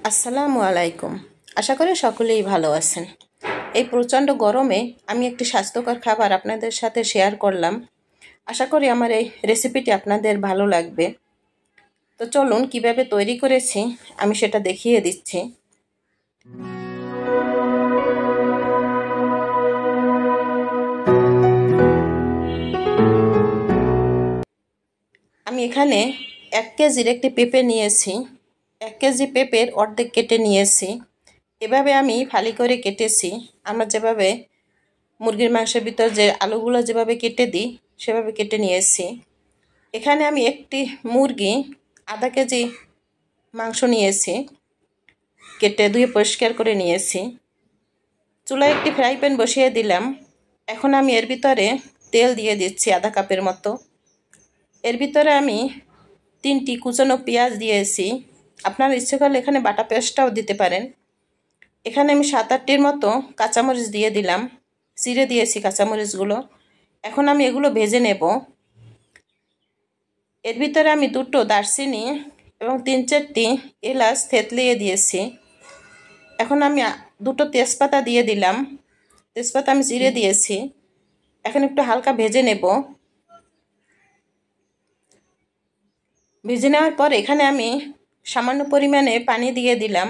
আসসালামু আলাইকুম। আশা করি সকলেই ভালো আছেন। এই প্রচণ্ড গরমে আমি একটি স্বাস্থ্যকর খাবার আপনাদের সাথে শেয়ার করলাম। আশা করি আমার এই রেসিপিটি আপনাদের ভালো লাগবে। তো চলুন কিভাবে তৈরি করেছি আমি সেটা দেখিয়ে দিচ্ছি। আমি এখানে 1 কেজির একটি পেঁপে নিয়েছি। 1 কেজি পেঁপের অর্ধেক কেটে নিয়েছি। এভাবে আমি ফালি করে কেটেছি। আমরা যেভাবে মুরগির মাংসের ভিতর যে আলুগুলো যেভাবে কেটে দিই সেভাবে কেটে নিয়েছি। এখানে আমি একটি মুরগি আধা কেজি মাংস নিয়েছি, কেটে ধুয়ে পরিষ্কার করে নিয়েছি। চুলায় একটি ফ্রাই প্যান বসিয়ে দিলাম। এখন আমি এর ভিতরে তেল দিয়ে দিচ্ছি আধা কাপের মতো। এর ভিতরে আমি 3টি কুচানো পেঁয়াজ দিয়েছি। আপনারা ইচ্ছে করলে এখানে বাটা পেঁয়াজটাও দিতে পারেন। এখানে আমি 7-8টির মতো কাঁচামরিচ দিয়ে দিলাম, চিড়ে দিয়েছি কাঁচামরিচগুলো। এখন আমি এগুলো ভেজে নেব। এর ভিতরে আমি 2টো দারচিনি এবং 3-4টি এলাচ থেতলিয়ে দিয়েছি। এখন আমি 2টো তেজপাতা দিয়ে দিলাম। তেজপাতা আমি চিড়ে দিয়েছি। এখন একটু হালকা ভেজে নেব। ভেজে নেওয়ার পর এখানে আমি সামান্য পরিমাণে পানি দিয়ে দিলাম,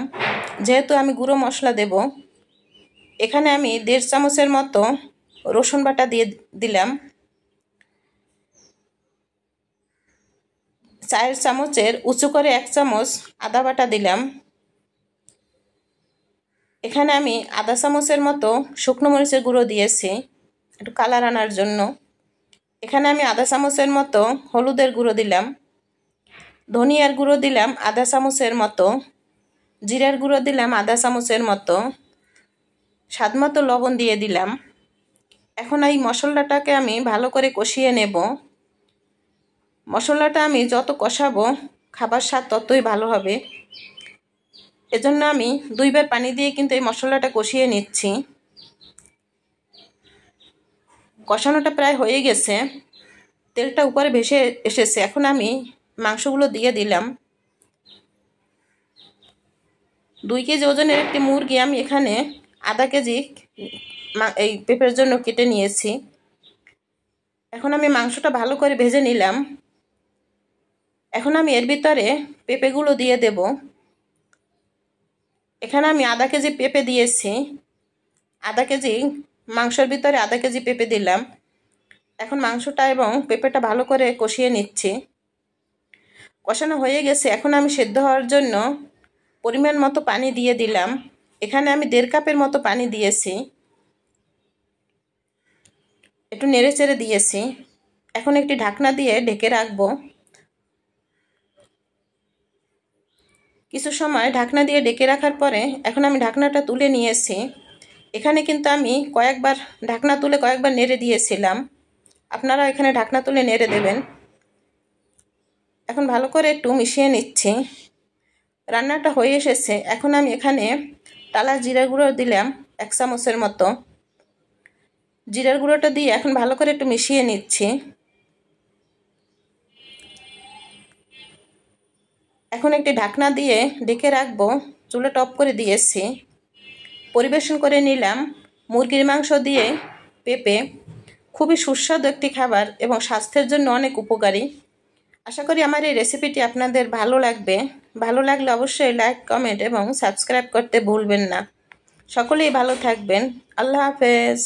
যেহেতু আমি গুঁড়ো মশলা দেব। এখানে আমি 1.5 চামচের মতো রসুন বাটা দিয়ে দিলাম। 4 চামচের উঁচু করে 1 চামচ আদা বাটা দিলাম। এখানে আমি আধা চামচের মতো শুকনো মরিচের গুঁড়ো দিয়েছি একটু কালার আনার জন্য। এখানে আমি আধা চামচের মতো হলুদের গুঁড়ো দিলাম। ধনিয়ার গুঁড়ো দিলাম আধা চামচের মতো। জিরার গুঁড়ো দিলাম আধা চামচের মতো। স্বাদ মতো লবণ দিয়ে দিলাম। এখন এই মশলাটাকে আমি ভালো করে কষিয়ে নেব। মশলাটা আমি যত কষাবো খাবার স্বাদ ততই ভালো হবে। এজন্য আমি 2 বার পানি দিয়ে কিন্তু এই মশলাটা কষিয়ে নিচ্ছি। কষানোটা প্রায় হয়ে গেছে, তেলটা উপরে ভেসে এসেছে। এখন আমি মাংসগুলো দিয়ে দিলাম। 2 কেজি ওজনের একটি মুরগি আমি এখানে আধা কেজি এই পেঁপের জন্য কেটে নিয়েছি। এখন আমি মাংসটা ভালো করে ভেজে নিলাম। এখন আমি এর ভিতরে পেঁপেগুলো দিয়ে দেব। এখানে আমি আধা কেজি পেঁপে দিয়েছি। আধা কেজি মাংসের ভিতরে আধা কেজি পেঁপে দিলাম। এখন মাংসটা এবং পেঁপেটা ভালো করে কষিয়ে নিচ্ছি। কষানো হয়ে গেছে। এখন আমি সেদ্ধ হওয়ার জন্য পরিমাণ মতো পানি দিয়ে দিলাম। এখানে আমি 1.5 কাপের মতো পানি দিয়েছি। একটু নেড়ে চেড়ে দিয়েছি। এখন একটি ঢাকনা দিয়ে ঢেকে রাখবো। কিছু সময় ঢাকনা দিয়ে ঢেকে রাখার পরে এখন আমি ঢাকনাটা তুলে নিয়েছি। এখানে কিন্তু আমি ঢাকনা তুলে কয়েকবার নেড়ে দিয়েছিলাম। আপনারা এখানে ঢাকনা তুলে নেড়ে দেবেন। এখন ভালো করে একটু মিশিয়ে নিচ্ছি। রান্নাটা হয়ে এসেছে। এখন আমি এখানে টালা জিরা গুঁড়ো দিলাম 1 চামচের মতো। জিরার গুঁড়োটা দিয়ে এখন ভালো করে একটু মিশিয়ে নিচ্ছি। এখন একটি ঢাকনা দিয়ে ঢেকে রাখবো। চুলাটা অফ করে দিয়েছি। পরিবেশন করে নিলাম মুরগির মাংস দিয়ে পেঁপে। খুবই সুস্বাদু একটি খাবার এবং স্বাস্থ্যের জন্য অনেক উপকারী। আশা করি আমার এই রেসিপিটি আপনাদের ভালো লাগবে। ভালো লাগলে অবশ্যই লাইক, কমেন্ট এবং সাবস্ক্রাইব করতে ভুলবেন না। সকলেই ভালো থাকবেন। আল্লাহ হাফেজ।